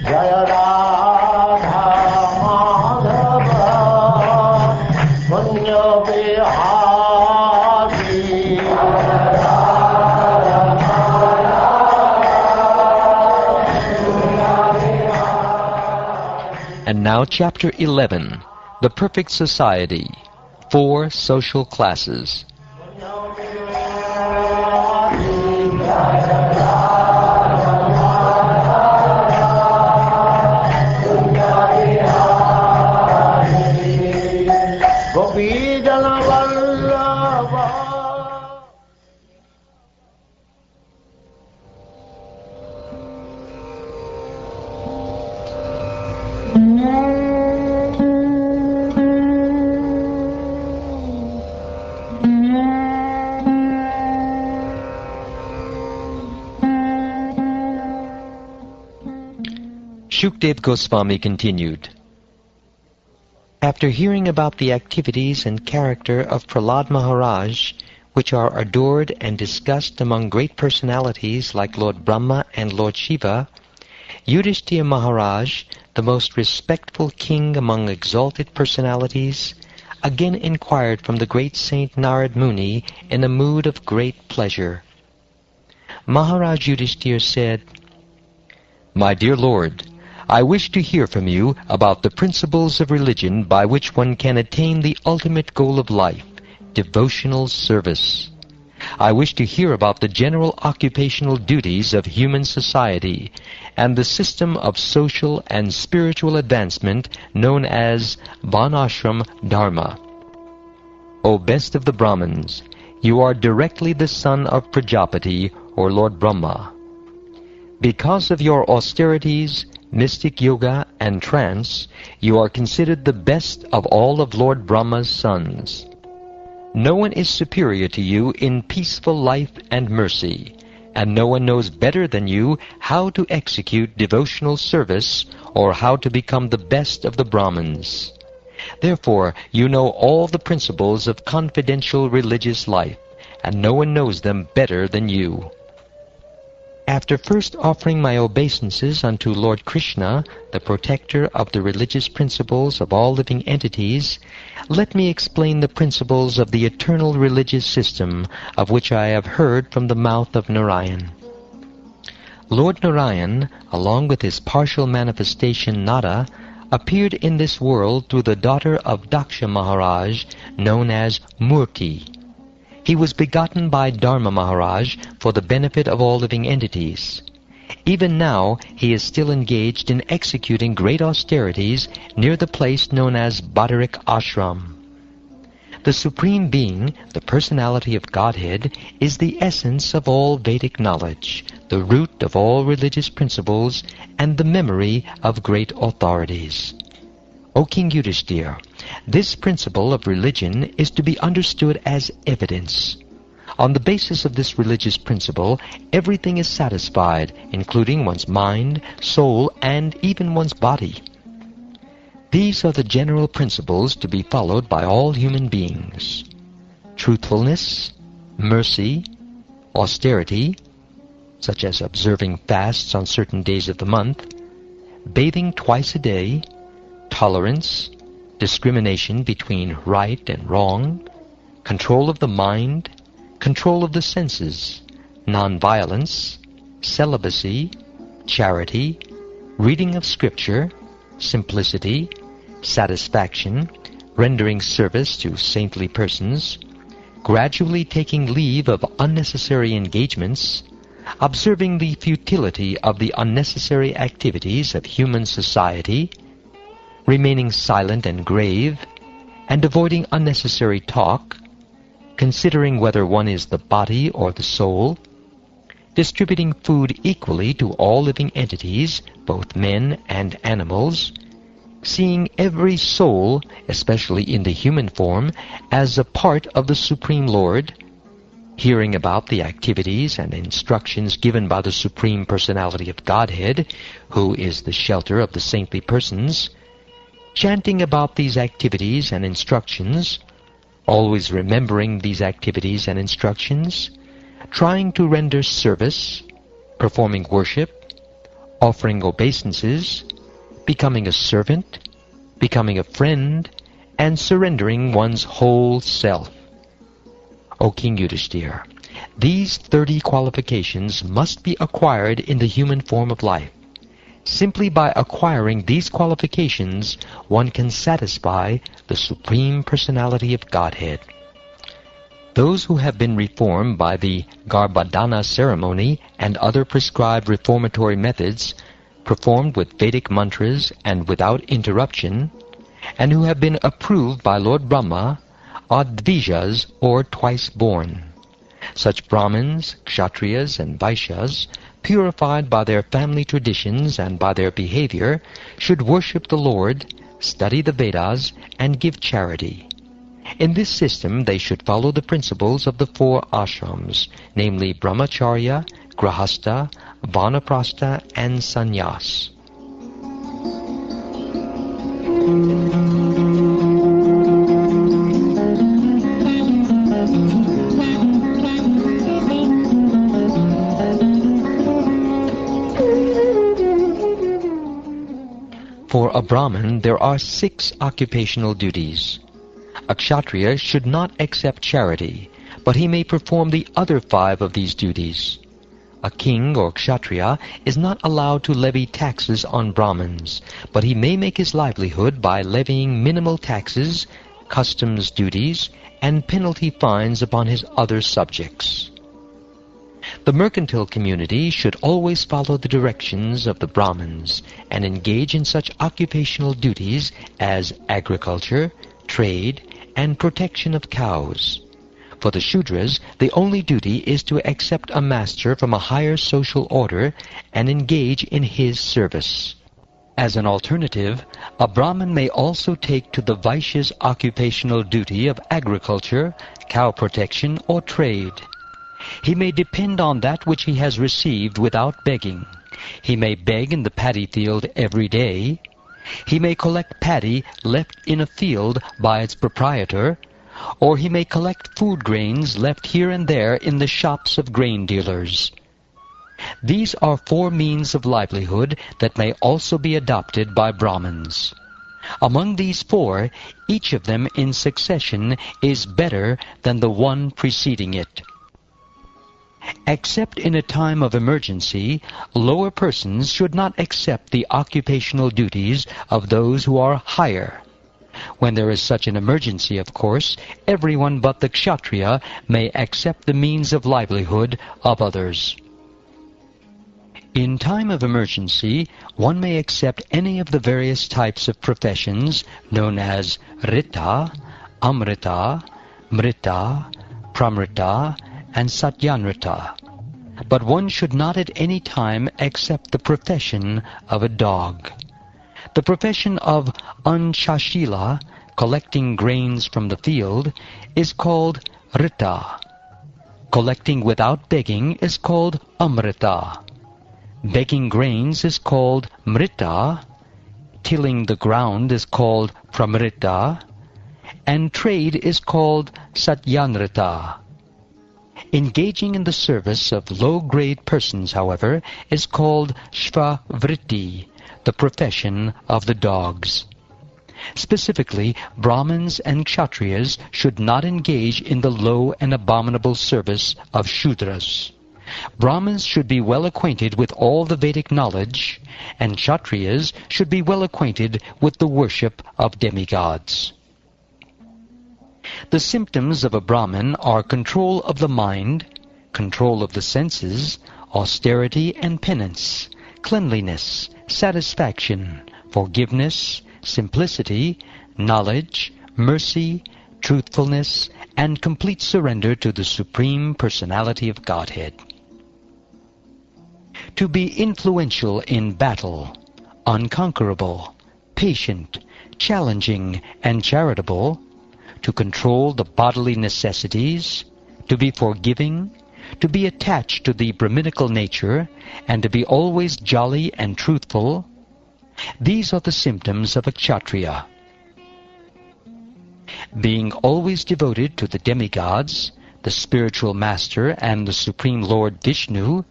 Jaya Radha Madhava Punya Vihari. And now Chapter 11, The Perfect Society, 4 Social Classes. Shukdev Goswami continued. After hearing about the activities and character of Prahlad Maharaj, which are adored and discussed among great personalities like Lord Brahma and Lord Shiva, Yudhishthira Maharaj, the most respectful king among exalted personalities, again inquired from the great saint Narad Muni in a mood of great pleasure. Maharaj Yudhishthira said, "My dear Lord, I wish to hear from you about the principles of religion by which one can attain the ultimate goal of life, devotional service. I wish to hear about the general occupational duties of human society and the system of social and spiritual advancement known as Varnashram Dharma. O best of the Brahmins, you are directly the son of Prajapati or Lord Brahma. Because of your austerities, mystic yoga, and trance, you are considered the best of all of Lord Brahma's sons. No one is superior to you in peaceful life and mercy, and no one knows better than you how to execute devotional service or how to become the best of the Brahmins. Therefore, you know all the principles of confidential religious life, and no one knows them better than you. After first offering my obeisances unto Lord Krishna, the protector of the religious principles of all living entities, let me explain the principles of the eternal religious system of which I have heard from the mouth of Narayan. Lord Narayan, along with his partial manifestation Nara, appeared in this world through the daughter of Daksha Maharaj, known as Murti. He was begotten by Dharma Maharaj for the benefit of all living entities. Even now he is still engaged in executing great austerities near the place known as Badarik Ashram. The Supreme Being, the personality of Godhead, is the essence of all Vedic knowledge, the root of all religious principles, and the memory of great authorities. O King Yudhishthira, this principle of religion is to be understood as evidence. On the basis of this religious principle, everything is satisfied, including one's mind, soul, and even one's body. These are the general principles to be followed by all human beings: truthfulness, mercy, austerity, such as observing fasts on certain days of the month, bathing twice a day, tolerance, discrimination between right and wrong, control of the mind, control of the senses, non-violence, celibacy, charity, reading of scripture, simplicity, satisfaction, rendering service to saintly persons, gradually taking leave of unnecessary engagements, observing the futility of the unnecessary activities of human society, remaining silent and grave, and avoiding unnecessary talk, considering whether one is the body or the soul, distributing food equally to all living entities, both men and animals, seeing every soul, especially in the human form, as a part of the Supreme Lord, hearing about the activities and instructions given by the Supreme Personality of Godhead, who is the shelter of the saintly persons, chanting about these activities and instructions, always remembering these activities and instructions, trying to render service, performing worship, offering obeisances, becoming a servant, becoming a friend, and surrendering one's whole self. O King Yudhishthira, these 30 qualifications must be acquired in the human form of life. Simply by acquiring these qualifications, one can satisfy the Supreme Personality of Godhead. Those who have been reformed by the Garbhadhana ceremony and other prescribed reformatory methods, performed with Vedic mantras and without interruption, and who have been approved by Lord Brahma, are Dvijas or twice-born. Such Brahmins, Kshatriyas, and Vaishyas, purified by their family traditions and by their behavior, should worship the Lord, study the Vedas, and give charity. In this system they should follow the principles of the 4 ashrams, namely Brahmacharya, Grahastha, Vanaprastha, and Sannyas. For a Brahmin, there are 6 occupational duties. A Kshatriya should not accept charity, but he may perform the other 5 of these duties. A king or Kshatriya is not allowed to levy taxes on Brahmins, but he may make his livelihood by levying minimal taxes, customs duties, and penalty fines upon his other subjects. The mercantile community should always follow the directions of the Brahmins and engage in such occupational duties as agriculture, trade, and protection of cows. For the Shudras, the only duty is to accept a master from a higher social order and engage in his service. As an alternative, a Brahmin may also take to the Vaishya's occupational duty of agriculture, cow protection, or trade. He may depend on that which he has received without begging. He may beg in the paddy field every day. He may collect paddy left in a field by its proprietor, or he may collect food grains left here and there in the shops of grain dealers. These are 4 means of livelihood that may also be adopted by Brahmins. Among these 4, each of them in succession is better than the one preceding it. Except in a time of emergency, lower persons should not accept the occupational duties of those who are higher. When there is such an emergency, of course, everyone but the Kshatriya may accept the means of livelihood of others. In time of emergency, one may accept any of the various types of professions known as Rita, Amrita, Mrita, Pramrita, and Satyanrita. But one should not at any time accept the profession of a dog. The profession of Anshashila, collecting grains from the field, is called Rita. Collecting without begging is called Amrita. Begging grains is called Mrita. Tilling the ground is called Pramrita. And trade is called Satyanrita. Engaging in the service of low-grade persons, however, is called Shvavritti, the profession of the dogs. Specifically, Brahmins and Kshatriyas should not engage in the low and abominable service of Shudras. Brahmins should be well acquainted with all the Vedic knowledge, and Kshatriyas should be well acquainted with the worship of demigods. The symptoms of a Brahmin are control of the mind, control of the senses, austerity and penance, cleanliness, satisfaction, forgiveness, simplicity, knowledge, mercy, truthfulness, and complete surrender to the Supreme Personality of Godhead. To be influential in battle, unconquerable, patient, challenging, and charitable, to control the bodily necessities, to be forgiving, to be attached to the Brahminical nature, and to be always jolly and truthful, these are the symptoms of a Kshatriya. Being always devoted to the demigods, the spiritual master, and the Supreme Lord Vishnu,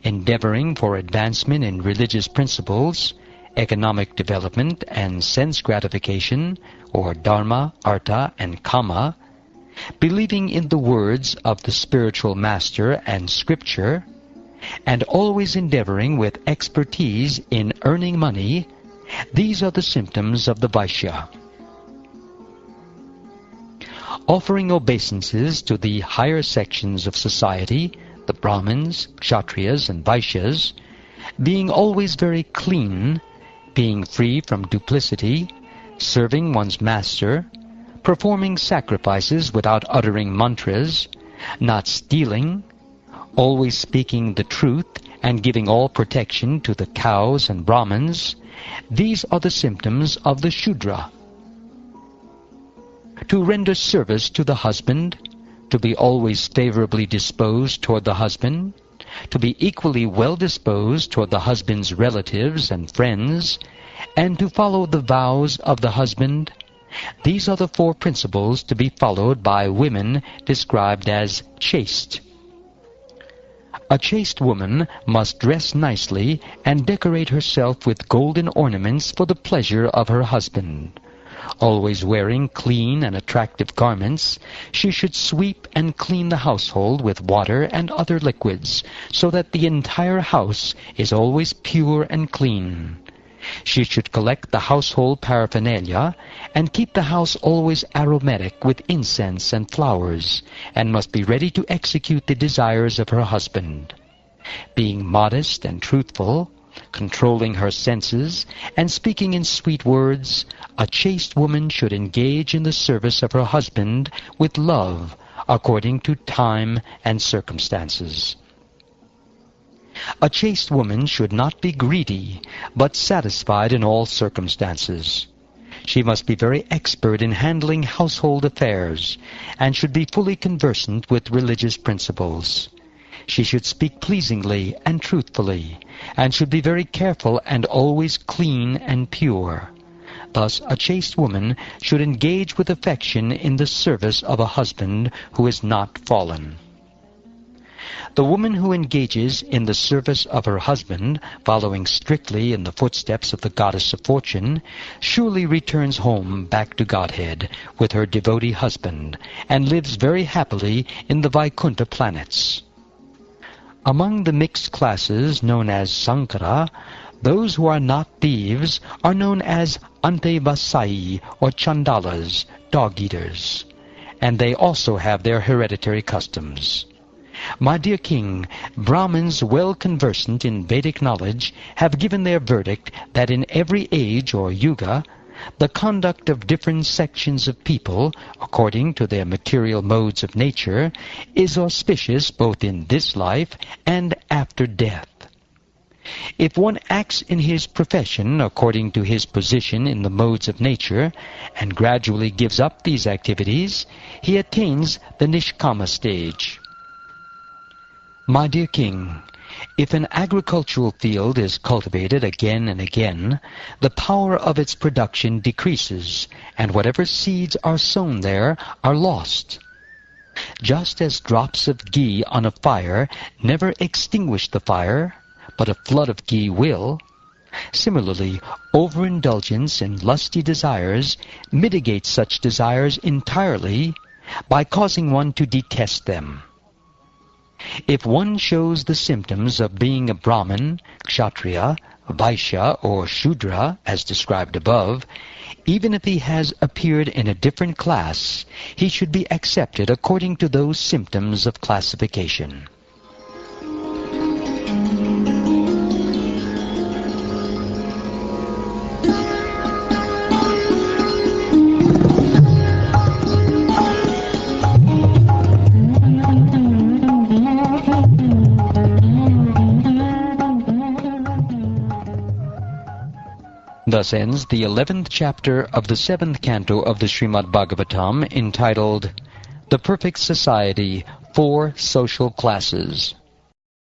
endeavoring for advancement in religious principles, economic development and sense gratification, or dharma, artha, and kama, believing in the words of the spiritual master and scripture, and always endeavoring with expertise in earning money, these are the symptoms of the Vaishya. Offering obeisances to the higher sections of society, the Brahmins, Kshatriyas, and Vaishyas, being always very clean, being free from duplicity, serving one's master, performing sacrifices without uttering mantras, not stealing, always speaking the truth and giving all protection to the cows and Brahmins, these are the symptoms of the Shudra. To render service to the husband, to be always favorably disposed toward the husband, to be equally well disposed toward the husband's relatives and friends, and to follow the vows of the husband, these are the four principles to be followed by women described as chaste. A chaste woman must dress nicely and decorate herself with golden ornaments for the pleasure of her husband. Always wearing clean and attractive garments, she should sweep and clean the household with water and other liquids, so that the entire house is always pure and clean. She should collect the household paraphernalia and keep the house always aromatic with incense and flowers, and must be ready to execute the desires of her husband. Being modest and truthful, controlling her senses, and speaking in sweet words, a chaste woman should engage in the service of her husband with love, according to time and circumstances. A chaste woman should not be greedy, but satisfied in all circumstances. She must be very expert in handling household affairs, and should be fully conversant with religious principles. She should speak pleasingly and truthfully, and should be very careful and always clean and pure. Thus, a chaste woman should engage with affection in the service of a husband who is not fallen. The woman who engages in the service of her husband, following strictly in the footsteps of the goddess of fortune, surely returns home back to Godhead with her devotee husband, and lives very happily in the Vaikuntha planets. Among the mixed classes known as Sankara, those who are not thieves are known as Antevasai or Chandalas, dog-eaters, and they also have their hereditary customs. My dear king, Brahmins well conversant in Vedic knowledge have given their verdict that in every age or yuga, the conduct of different sections of people, according to their material modes of nature, is auspicious both in this life and after death. If one acts in his profession according to his position in the modes of nature, and gradually gives up these activities, he attains the Nishkama stage. My dear king, if an agricultural field is cultivated again and again, the power of its production decreases, and whatever seeds are sown there are lost. Just as drops of ghee on a fire never extinguish the fire, but a flood of ghee will, similarly, overindulgence in lusty desires mitigates such desires entirely by causing one to detest them. If one shows the symptoms of being a Brahmin, Kshatriya, Vaishya, or Shudra, as described above, even if he has appeared in a different class, he should be accepted according to those symptoms of classification. Thus ends the 11th chapter of the 7th canto of the Srimad Bhagavatam, entitled The Perfect Society, 4 Social Classes.